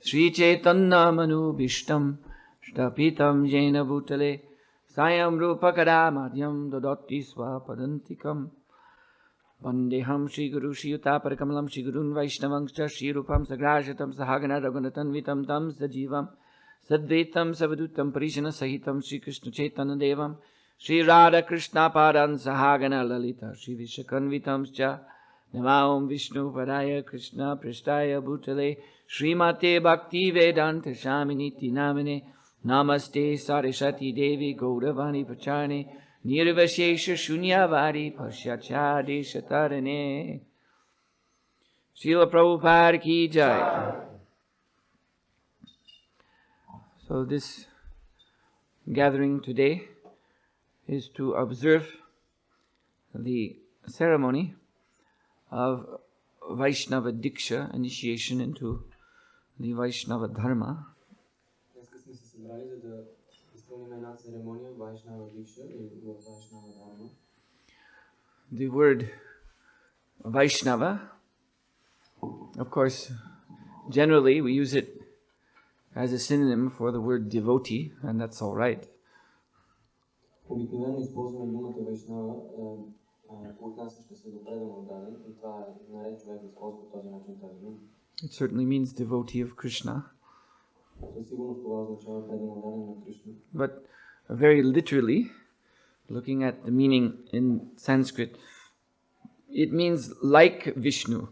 Sri Chaitanya Manu Bhishtam Shtapitam Jena Bhutale Sayam Rupa Kadamadhyam Dodoti Swapadantikam Vandeham Shri Guru Shri Utapara Shri Gurun Vaishnavangscha Shri Rupam Sagrajatam Sahagana Raghunatan Vitam Tam Sajivam Sadvaitam Savadutam Parishana Sahitam Shri Krishna Chaitanya Devam Shri Radha Krishna Padan Sahagana Lalita Shri Vishakanvitamscha Namaom Vishnu Padaya Krishna Prishtaya Bhutale Srimate Bhakti Vedanta Shaminiti Namine Namaste Saraswati Devi Gauravani Pachane Nirvashesha Shunyavadi Pashyachadi Shatarane Srila Prabhupada Ki Jai. So this gathering today is to observe the ceremony of Vaishnava Diksha, initiation into the Vaishnava Dharma. The word Vaishnava, of course, generally we use it as a synonym for the word devotee, and that's all right. It certainly means devotee of Krishna. But very literally, looking at the meaning in Sanskrit, it means like Vishnu.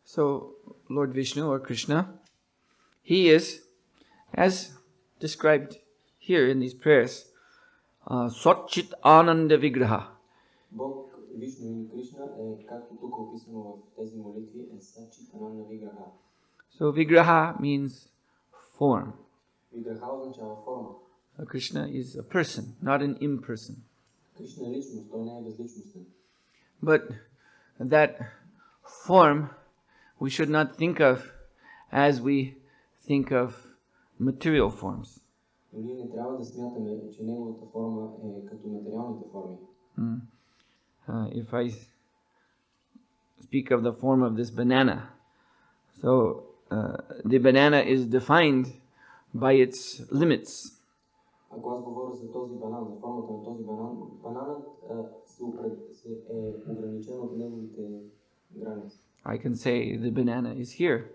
So, Lord Vishnu or Krishna, he is, as described here in these prayers, Satchit Ananda Vigraha. So Vigraha means form. Krishna is a person, not an imperson. But that form we should not think of as we think of material forms. If I speak of the form of this banana, so the banana is defined by its limits. I can say the banana is here,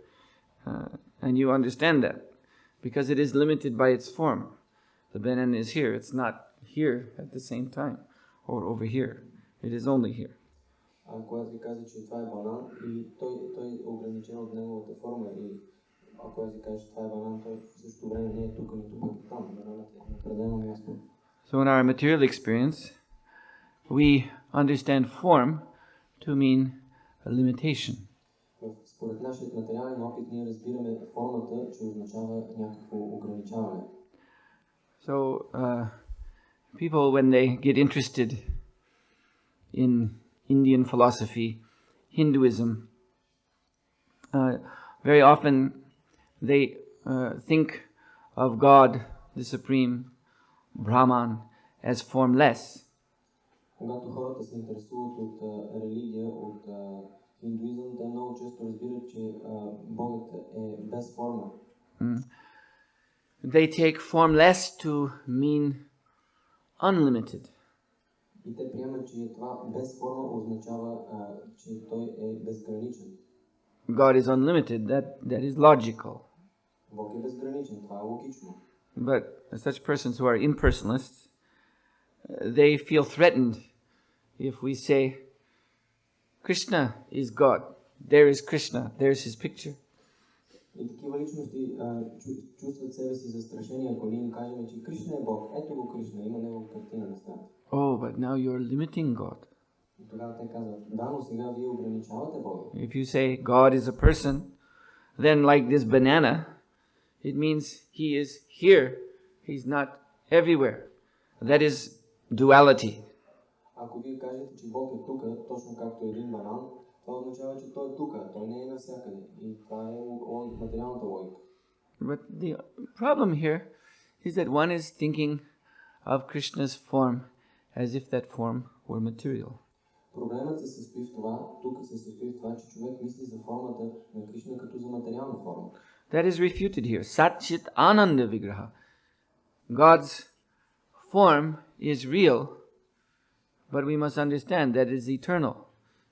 and you understand that, because it is limited by its form. The banana is here, it's not here at the same time, or over here. It is only here. So in our material experience, we understand form to mean a limitation. So people, when they get interested in Indian philosophy, Hinduism, very often they think of God, the Supreme Brahman, as formless. They take formless to mean unlimited. God is unlimited, that is logical. But such persons who are impersonalists, they feel threatened if we say, Krishna is God, there is Krishna, there is his picture. Oh, but now you're limiting God. If you say God is a person, then like this banana, it means he is here, he's not everywhere. That is duality. But the problem here is that one is thinking of Krishna's form as if that form were material. Проблемът се състои в това, тук се състои в това, че човек мисли за формата на Кришна като за материална форма. That is refuted here. Satchit Ananda Vigraha. God's form is real, but we must understand that it is eternal.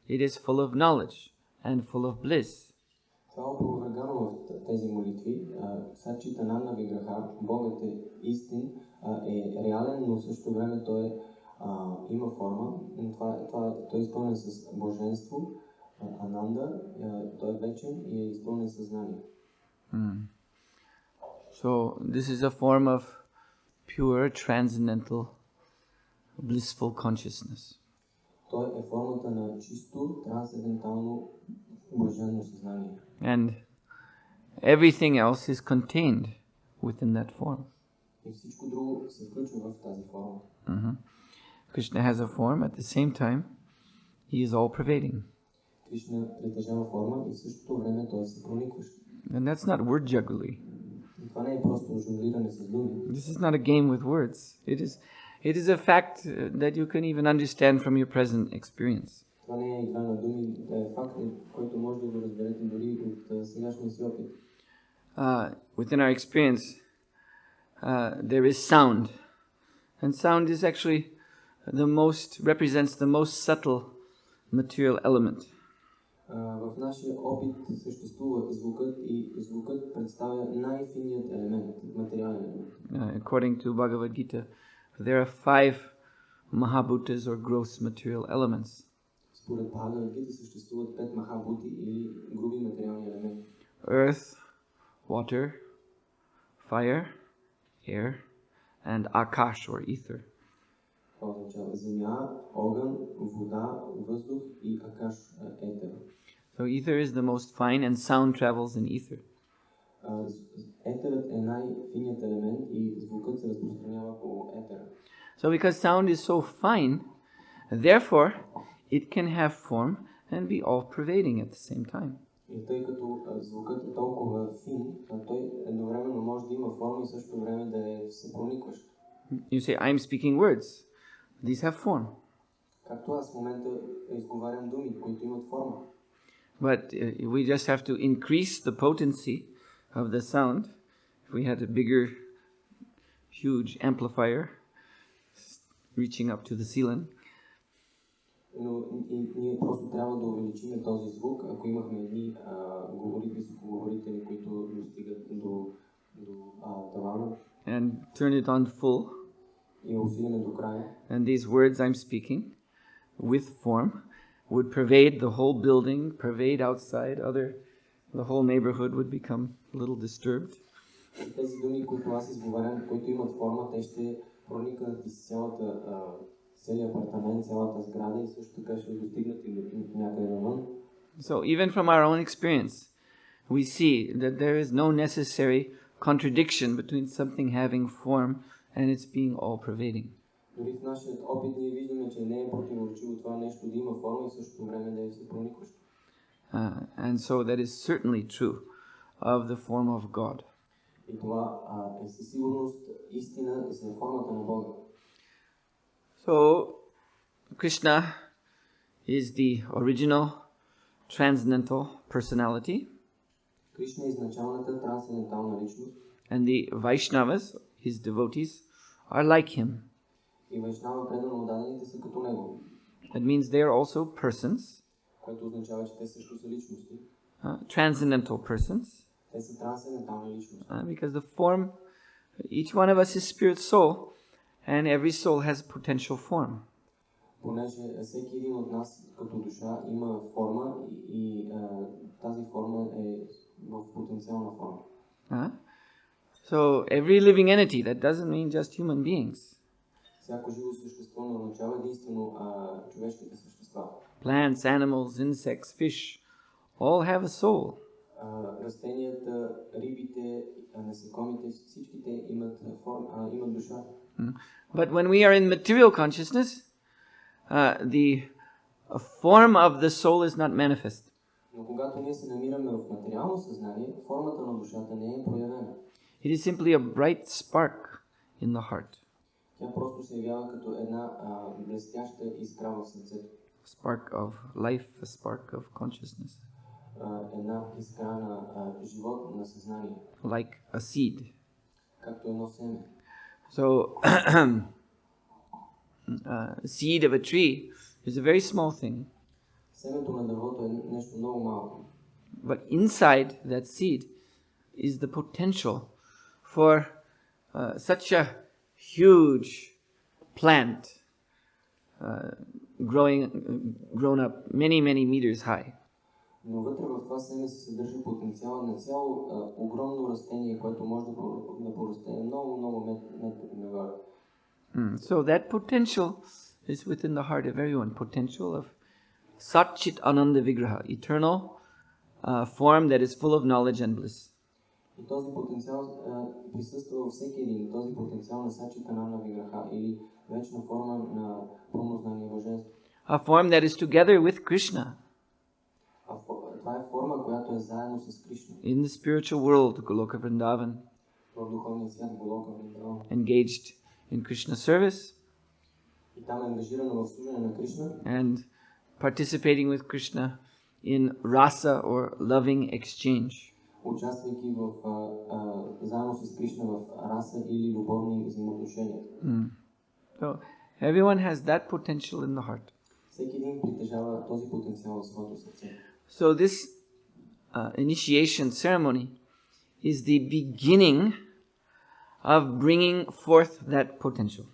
It is full of knowledge and full of bliss. Това е опровергано в тези молитви. Сачит Ананда Виграха, Богът е истин, е реален, но в същото време той има форма. Той е изпълнен с блаженство, Ананда, той е вечен и е изпълнен със знание. So this is a form of pure, transcendental, blissful consciousness. Той е формата на чисто, трансцендентално, блаженно съзнание. And everything else is contained within that form. И всичко друго се включва в тази форма. Krishna has a form, at the same time, he is all-pervading. Кришна притежава форма и в същото време той е всепроникващ. And that's not word jugglery. Това не е просто жонглиране с думи. This is not a game with words. It is a fact that you can even understand from your present experience. Това не е игра на думи, е факт, който може да го разберете дори от сегашния си опит. Within our experience, there is sound. And sound is actually represents the most subtle material element. В нашия опит съществува звукът и звукът представя най-финият елемент, материален елемент. According to Bhagavad Gita, there are 5 Mahabhutas or gross material elements. Според Бхагавад Гита съществуват 5 махабути или груби материални елементи. Earth, water, fire, air, and akash or ether. Това означава земя, огън, вода, въздух и акаш, етер. So ether is the most fine and sound travels in ether. Етерът е най-финият елемент и звукът се разпространява по етера. So because sound is so fine, therefore it can have form and be all-pervading at the same time. И тъй като звукът е толкова фин, той едновременно може да има форма и също време да е всепроникващ. You say, I'm speaking words. These have form. Както аз в момента изговарям думи, които имат форма. But we just have to increase the potency of the sound. If we had a bigger, huge amplifier reaching up to the ceiling. Но ние просто трябва да увеличим този звук, ако имахме едни високоговорители, които достигат до тавана. And turn it on full. И усилиме до края. And these words I'm speaking, with form, would pervade the whole building, pervade outside, the whole neighborhood would become a little disturbed. Тези думи, които аз изговарям, които имат форма, те ще проникнат из целия апартамент, цялата сграда и също така ще достигнат и някъде навън. So even from our own experience, we see that there is no necessary contradiction between something having form and it's being all-pervading. Дори в нашия опит ние виждаме, че не е противоречиво това нещо да има форма и в същото време да е всепроникващо. And so that is certainly true of the form of God. И това е със сигурност истина за формата на Бога. So Krishna is the original transcendental personality. Кришна е изначалната трансцендентална личност. And the Vaishnavas, his devotees, are like him. И Вайшнава преданно отдадените са като него. That means they are also persons. Което означава, че те също са личности. Transcendental persons. Те са трансцендентални личности. Because the form, each one of us is spirit soul, and every soul has potential form. Понеже всеки един от нас като душа има форма и тази форма е в потенциална форма. So every living entity, that doesn't mean just human beings. Всяко живо същество не означава единствено човешките същества. Plants, animals, insects, fish, all have a soul. Растенията, рибите, насекомите, всички те имат форма, имат душа. But when we are in material consciousness, the form of the soul is not manifest. Но когато ние се намираме в материално съзнание, формата на душата не е проявена. It is simply a bright spark in the heart. Тя просто се явява като една блестяща искра в сърцето. spark of life, a spark of consciousness. Една искра на живот, на съзнание. Like a seed. Както едно семе. So, seed of a tree is a very small thing. Семето на дървото е нещо много малко. But inside that seed is the potential for such a huge plant grown up many meters high. Но вътре в това семе се съдържа потенциал на цяло огромно растение, което може да порасте много метри нагоре. So that potential is within the heart of everyone. Potential of Satchit Ananda Vigraha, eternal form that is full of knowledge and bliss. И този потенциал присъства във всеки един. Този потенциал на Сачит Ананда Виграха или вечна форма на пълно знание и блаженство. A form that is together with Krishna. Това е форма, която е заедно с Кришна. In the spiritual world, Goloka Vrindavan. В духовния свят Голока Вриндаван. Engaged in Krishna service. И там е ангажирано в служене на Кришна. And participating with Krishna in rasa or loving exchange. Участвайки заедно с Кришна в раса или любовни взаимоотношения. So everyone has that potential in the heart. Всеки един притежава този потенциал в своето сърце. So this initiation ceremony is the beginning of bringing forth that potential.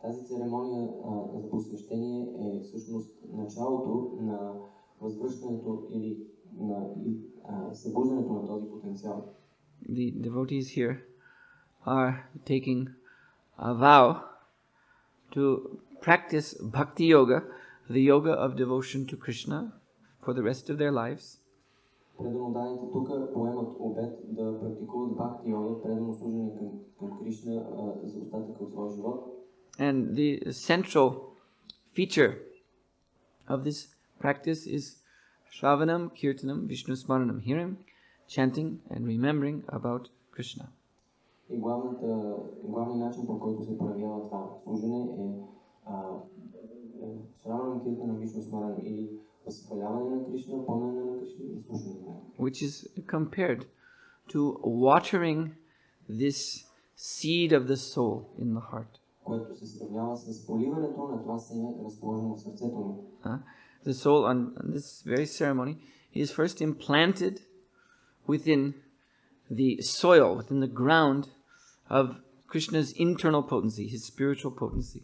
Тази церемония за посвещение е всъщност началото на възвръщането или на събуждането на този потенциал. The devotees here are taking a vow to practice bhakti yoga, the yoga of devotion to Krishna, for the rest of their lives. Преданодайните тук поемат обет да практикуват бхакти йога, предано служение към Кришна за остатъка от своя живот. And the central feature of this practice is Shravanam, Kirtanam, Vishnu Smaranam, hearing, chanting and remembering about Krishna. И главният начин, по който се проявява това служене е Shravanam, Kirtanam, Vishnu Smaranam или възхваляване на Кришна, помнене на Кришна и слушане на него. Which is compared to watering this seed of the soul in the heart. Което се сравнява с поливането на това семе, разположено в сърцето ми. The soul on this very ceremony is first implanted within the soil, within the ground of Krishna's internal potency, his spiritual potency.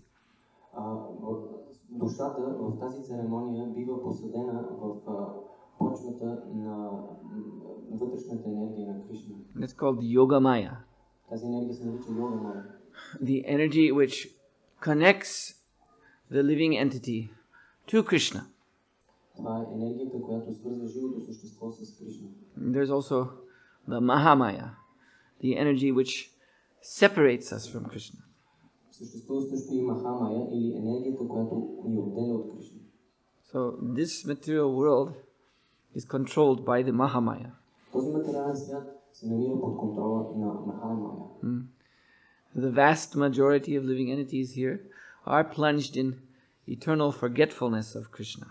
Душата в тази церемония бива посадена в почвата на вътрешната енергия на Кришна. That's called Yoga Maya. Тази енергия се нарича Yoga Maya. The energy which connects the living entity to Krishna. Това е енергията, която свързва живото същество с Кришна. There's also the Mahamaya, the energy which separates us from Krishna. Съществува също и Махамая или енергията, която ни отделя от Кришна. So this material world is controlled by the Mahamaya. Този материален свят се намира под контрола на Махамая. The vast majority of living entities here are plunged in eternal forgetfulness of Krishna.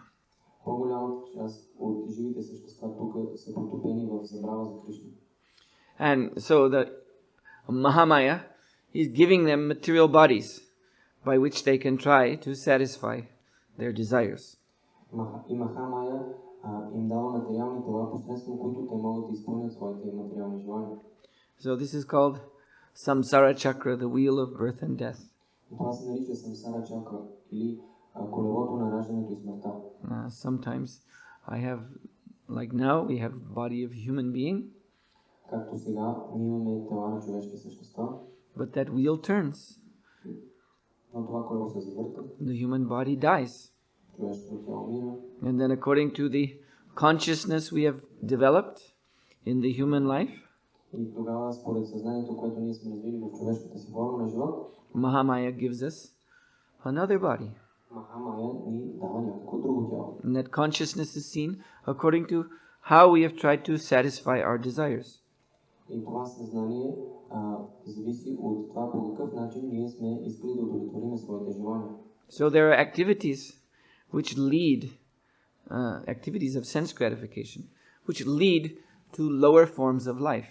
По-голямата част от живите същества тук са потопени в забрава за Кришна. And so the Mahamaya is giving them material bodies by which they can try to satisfy their desires. И Махамая им дава материални тела, посредством които те могат да изпълнят своите материални желания. So this is called Samsara Chakra, the wheel of birth and death. Това се нарича Самсара чакра или колелото на раждането и смъртта. Sometimes like now, we have body of human being. Както сега, ние имаме тела на човешки същества. But that wheel turns. Но това колело се завърта. The human body dies. Човешкото тяло умира. And then according to the consciousness we have developed in the human life, И тогава, според съзнанието, което ние сме развили в човешката си форма на живот, Mahamaya gives us another body. Махамая ни дава някакво друго тяло. And that consciousness is seen according to how we have tried to satisfy our desires. И това съзнание зависи от това по какъв начин ние сме искали да удовлетворим своите желания. So there are activities which lead, activities of sense gratification, which lead to lower forms of life.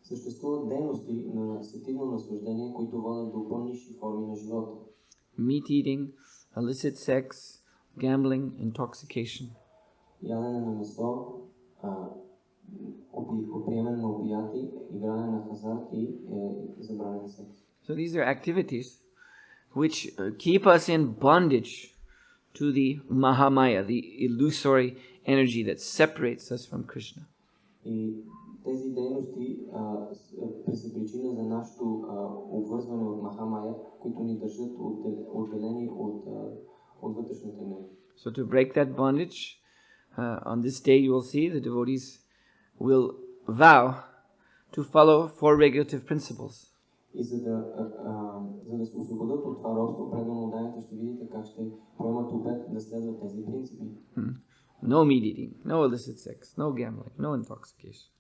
Съществуват дейности на сетивно наслаждение, които водят до по-нисши форми на живота. Meat eating, illicit sex, gambling, intoxication. Ядене на месо, приемане на опияти, игране на хазарт и забранен секс. So these are activities which keep us in bondage to the Mahamaya, the illusory energy that separates us from Krishna. И тези дейности са причина за нашето обвързване от Махамая, които ни държат отделени от вътрешната енергия. So to break that bondage, on this day you will see the devotees will vow to follow four regulative principles. И за да се освободят от това робство, преданно ще видите как ще поемат обет да следват тези принципи. No meat eating, no illicit sex, no gambling, no intoxication.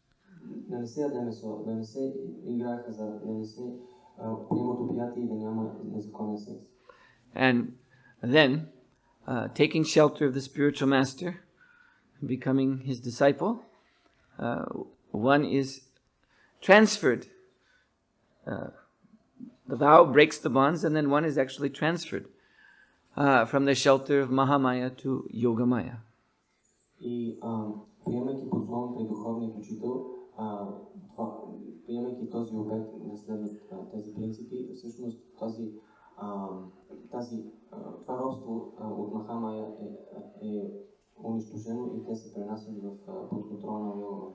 Да не се яде месо, да не се играе хазарт, да не се приемат опияти и да няма незаконен секс. And then, taking shelter of the spiritual master, becoming his disciple, one is transferred. The vow breaks the bonds, and then one is actually transferred from the shelter of Mahamaya to Yogamaya. И приемайки подслон при духовния учител, приемайки този обет да следват тези принципи, всъщност това робство от Махамая е унищожено и те се пренасят под контрола на Йога.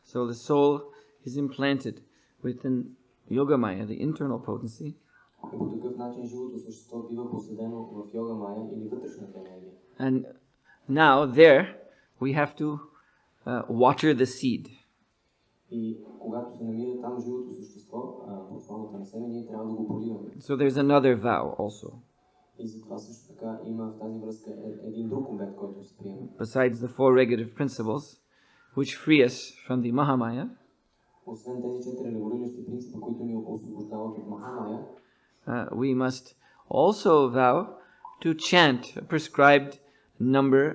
So the soul is implanted within Yogamaya, the internal potency. И по такъв начин живото същество бива поседено в Йогамая или вътрешната енергия. And now there we have to water the seed. И когато се намира там живото същество под формата на семе, ние трябва да го поливаме. So there's another vow also. И затова също така има в тази връзка един друг обет, който се приема. Besides the four regulative principles, which free us from the Mahamaya, освен тези четири регулиращи принципа, които ни освобождават от Махамая, we must also vow to chant a prescribed number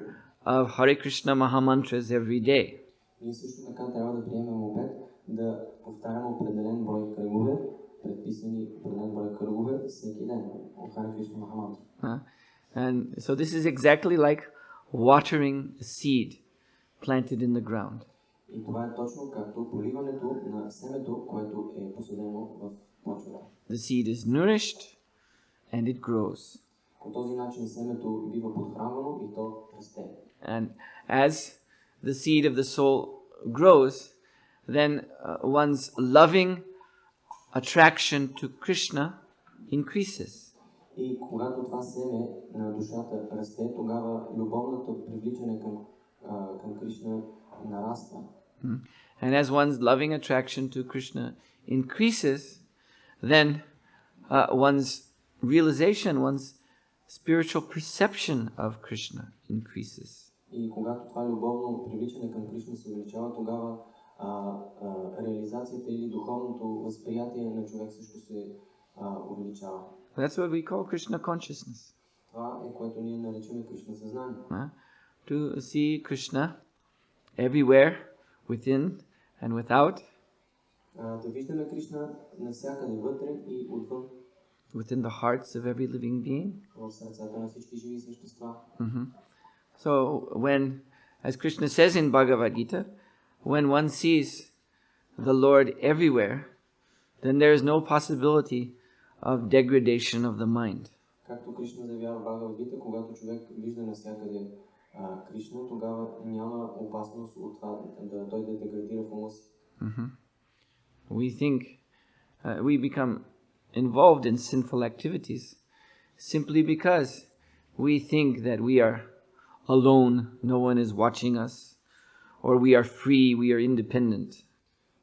of Hare Krishna Mahamantras every day. Ние също така трябва да приемем обет да повтаряме определен брой кръгове, предписани определен брой кръгове всеки ден от Hare Krishna Mahamantра. And so this is exactly like watering a seed planted in the ground. И това е точно както поливането на семето, което е посадено в почвата. The seed is nourished and it grows. По този начин семето бива подхранвано и то расте. And as the seed of the soul grows, then one's loving attraction to Krishna increases. И когато това семе на душата расте, тогава любовното привличане към Кришна нараства. And as one's loving attraction to Krishna increases, then one's realization, one's spiritual perception of Krishna increases. И когато това любовно привличане към Кришна се увеличава, тогава реализацията или духовното възприятие на човек също се увеличава. That's what we call Krishna consciousness. Това е което ние наричаме Кришна съзнание. To see Krishna everywhere, within and without. Да виждаме Кришна навсякъде вътре и отвън. Within the hearts of every living being. В сърцата на всички живи същества. So when, as Krishna says in Bhagavad Gita, when one sees the Lord everywhere, then there is no possibility of degradation of the mind. Както Кришна заявява в Бхагавад Гита, когато човек вижда навсякъде Кришна, тогава няма опасност от това да той да деградира в ума си. We think we become involved in sinful activities simply because we think that we are alone, no one is watching us, or we are free, we are independent.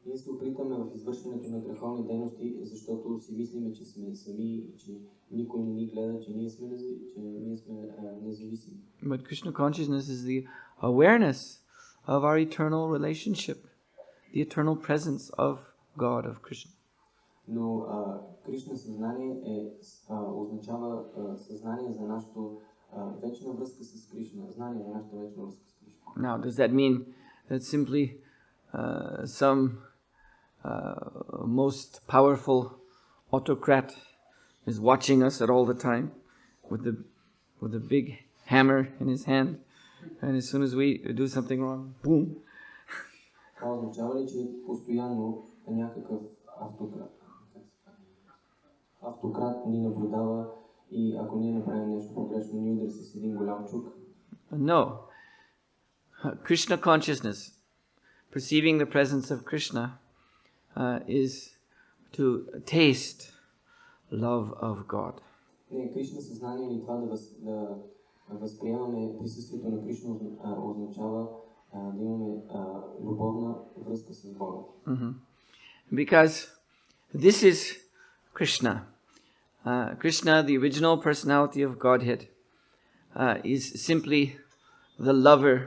Ние се опитаме в извършването на греховни дейности, защото си мислиме, че сме сами, че никой не ни гледа, че ние сме независими. But Krishna consciousness is the awareness of our eternal relationship, the eternal presence of God, of Krishna. Но Кришна съзнание означава съзнание за нашето вечна връзка с Кришна, знание за нашата вечна връзка с Кришна. Now, does that mean that simply some most powerful autocrat is watching us at all the time with a big hammer in his hand, and as soon as we do something wrong, boom? Това означава ли, че постоянно някакъв автократ ни наблюдава и ако ние направим нещо погрешно, ни удари с един голям чук? No. Krishna consciousness, perceiving the presence of Krishna, is to taste love of God. Не, Кришна съзнание или това да възприемаме присъствието на Кришна означава да имаме любовна връзка с Бога. Because this is Krishna. Krishna, the original personality of Godhead, is simply the lover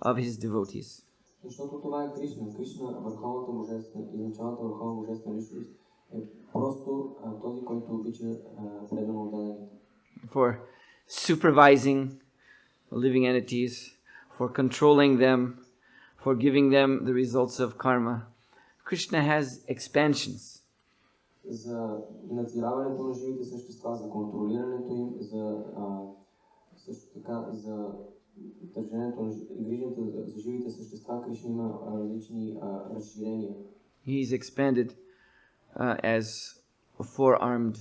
of his devotees. Защото това е Кришна. Кришна, върховната божествена, изначалната върховна божествена личност, е просто този, който обича предано отдадените. For supervising living entities, for controlling them, for giving them the results of karma, Krishna has expansions. За надзираването на живите същества, за контролирането им, за също така за държането на грижата за живите същества, Кришна има различни разширения. He is expanded as a four-armed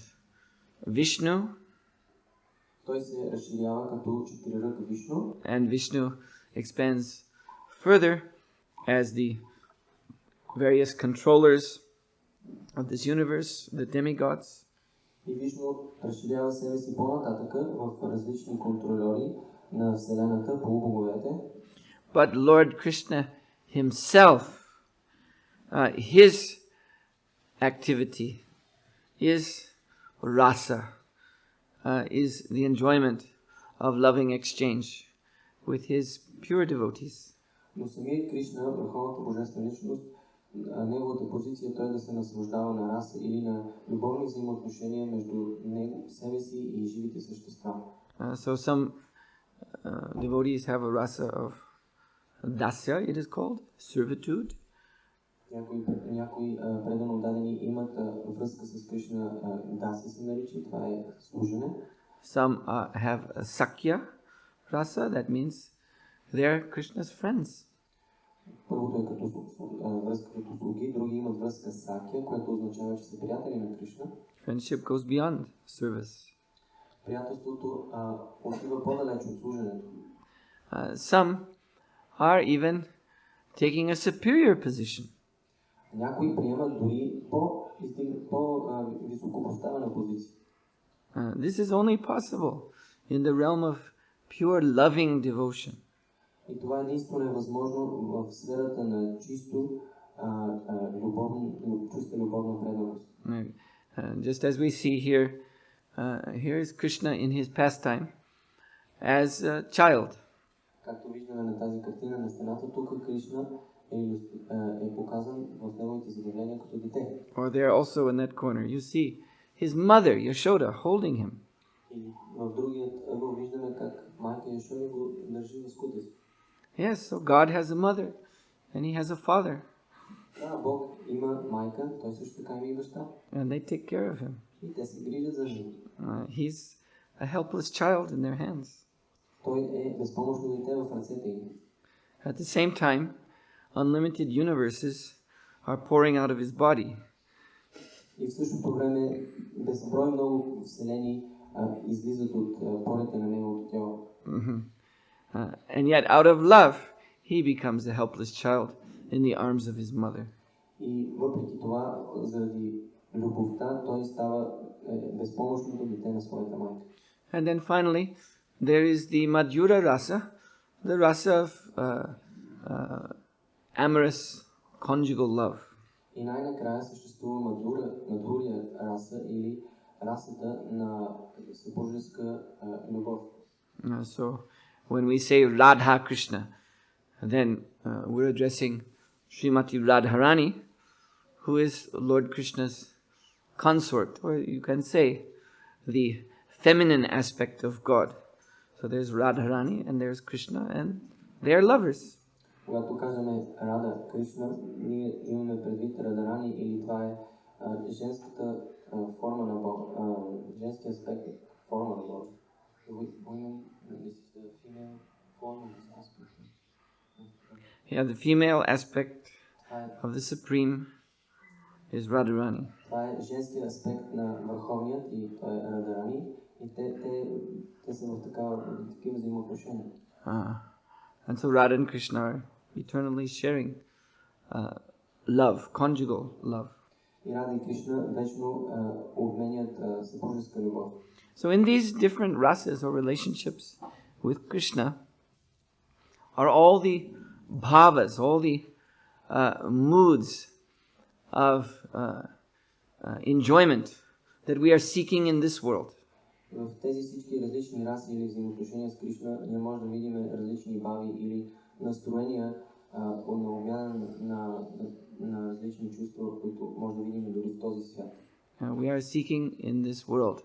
Vishnu. Той се разширява като четирирък Вишну. And Vishnu expands further as the various controllers of this universe, the demigods. И Вишну разширява себе си по-нататъка в различни контролери на Вселената, полубоговете. But Lord Krishna himself, his activity is rasa, is the enjoyment of loving exchange with his pure devotees. Но самият Кришна, върховната божествена личност, неговата позиция той да се наслаждава на раса или на любовни взаимоотношения между него, себе си и живите същества. So some devotees have a rasa of dasya, it is called, servitude. Някои предано дадени имат връзка с Кришна, даси се нарича, това е служене. Some have a sakya rasa, that means they're Krishna's friends. Първото е като връзка като слуги, други имат връзка с сакя, което означава, че са приятели на Кришна. Friendship goes beyond service. Приятелството отива по-далеч от служенето. Some are even taking a superior position. Някои приемат дори по-високо поставена позиция. This is only possible in the realm of pure loving devotion. И това единствено е възможно в сферата на чисто любовна преданост. Just as we see here, here is Krishna in his pastime as a child. Както виждаме на тази картина на стената, тук Кришна е показан в неговите забавления като дете. Or there also in that corner, you see his mother, Yashoda, holding him. И в другият ъгъл виждаме как майка Яшода го държи в скута си. Yes, so God has a mother and he has a father. Да, Бог има майка, той също така има и баща. And they take care of him. И те се грижат за него. He's a helpless child in their hands. Той е безпомощно дете в ръцете им. At the same time, unlimited universes are pouring out of his body. И в същото време безброй много вселени излизат от порите на неговото тяло. And yet out of love, he becomes a helpless child in the arms of his mother. И въпреки това, заради любовта, той става безпомощното дете на своята майка. And then finally, there is the Madhura rasa, the rasa of amorous conjugal love. И най-накрая съществува мадхурия раса или расата на съпружеска любов. So when we say Radha Krishna, then we're addressing Srimati Radharani, who is Lord Krishna's consort, or you can say the feminine aspect of God, So there's Radharani and there's Krishna and they are lovers. Когато казваме Рада Кришна, ние имаме предвид Радарани или това е женската форма на Бог, женски аспект форма на Бог. This is the female form of this aspect. Yeah, the female aspect of the Supreme is Radharani. Това е женският аспект на Върховният и той е Радарани. И те са в такива взаимоотношения. And so Radha and Krishna are eternally sharing love, conjugal love. И Рада и Кришна вечно обменят съпружеска любов. So in these different rasas or relationships with Krishna are all the bhavas, all the moods of enjoyment that we are seeking in this world. В тези всички различни раси или взаимоотношения с Кришна ние можем да видим различни бави или настроения на обмяна на различни чувства, които може да видим дори в този свят. We are seeking in this world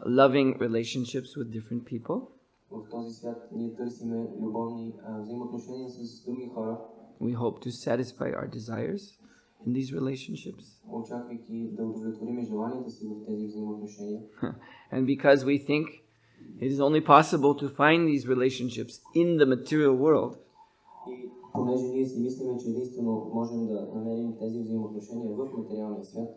loving relationships with different people. В този свят ние търсиме любовни взаимоотношения с други хора. We hope to satisfy our desires in these relationships. Очаквайки да удовлетворим желанията си в тези взаимоотношения. And because we think it is only possible to find these relationships in the material world. И понеже ние си мислиме, че единствено можем да намерим тези взаимоотношения в материалния свят.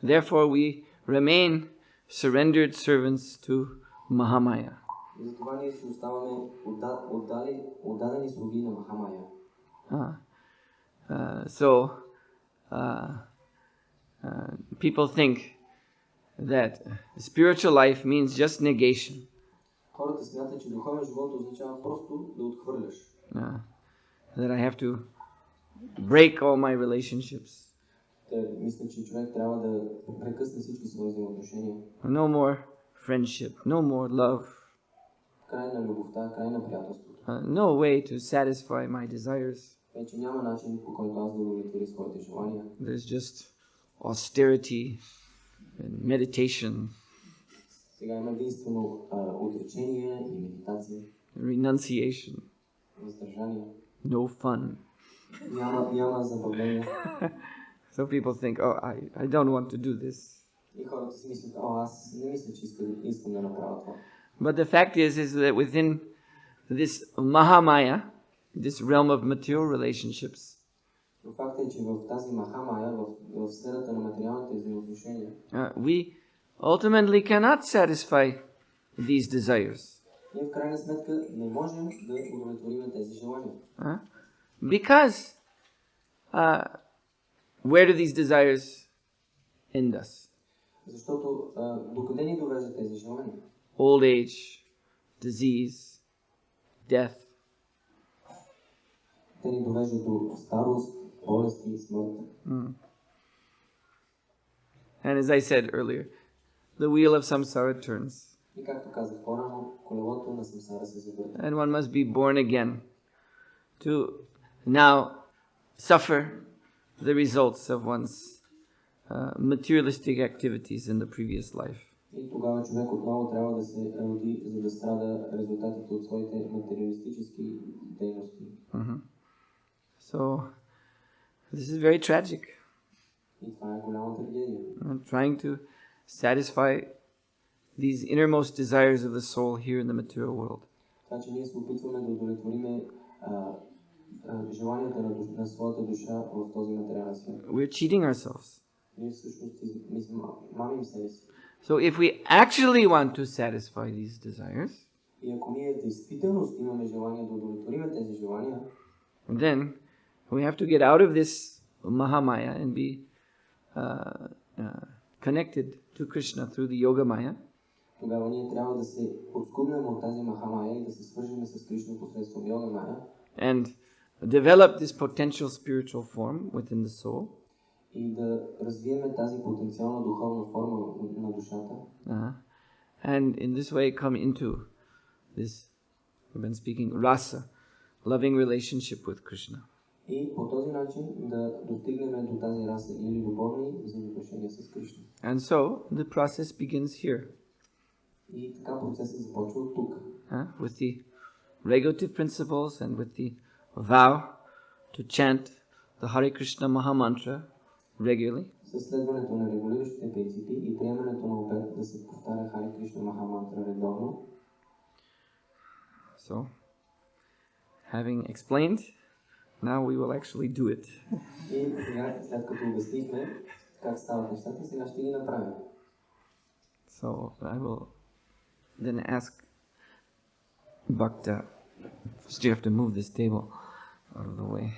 Therefore we remain surrendered servants to Mahamaya. Затова ние си оставаме отдадени слуги на Махамая. So people think that spiritual life means just negation. Хората смятат, че духовен живот означава просто да отхвърляш. That I have to break all my relationships. Мисля, че човек трябва да прекъсне всички свои взаимоотношения. No more friendship, no more love. Край на любовта, край на приятелството. No way to satisfy my desires. Вече няма начин, по който аз да удовлетворя своите желания. There's just austerity and meditation. Сега има единствено отречение и медитация. Renunciation. Въздържание. No fun. Няма забавление. So people think, oh, I don't want to do this. И хората си мислят, аз не мисля, че искам да направя това. But the fact is that within this Mahamaya, this realm of material relationships, Но факт е, че в тази Махамая, в сферата на материалните взаимоотношения, we ultimately cannot satisfy these desires. Ние в крайна сметка не можем да удовлетворим тези желания. Because where do these desires end us? Защото докъде ни довеждат тези желания? Old age, disease, death. Те ни довеждат до старост, болести и смърт. And as I said earlier, the wheel of samsara turns. И както казах по-рано, колелото на самсара се завърта. And one must be born again to now suffer the results of one's materialistic activities in the previous life. И тогава човек отново трябва да се роди, за да страда резултатите от своите материалистически дейности. So, this is very tragic. И това е голяма трагедия. Trying to satisfy these innermost desires of the soul here in the material world. Това, че ние се опитваме да удовлетвориме желанията на своята душа в този материален свят. We're cheating ourselves. Ние всъщност мамим себе си. So if we actually want to satisfy these desires, и ако ние действително имаме желание да удовлетвориме тези желания, then we have to get out of this Mahamaya and be connected to Krishna through the Yoga Maya. Тогава ние трябва да се отскубнем от тази Махамая и да се свържем с Кришна посредством Йога Мая. And develop this potential spiritual form within the soul. И да развием тази потенциална духовна форма на душата. And in this way come into this, we've been speaking, rasa, loving relationship with Krishna. И по този начин да достигнем до тази раса или любовни взаимоотношения с Кришна. And so the process begins here. И така процесът започва от тук. With the regulative principles and with the vow to chant the Hare Krishna Maha Mantra regularly. Със следването на регулиращите принципи и приемането на обет да се повтаря Харе Кришна Маха Мантра редовно. So, having explained, now we will actually do it. И сега, след като обяснихме как стават нещата, сега ще ги направим. So, I will then ask Bhakta, first you have to move this table out of the way.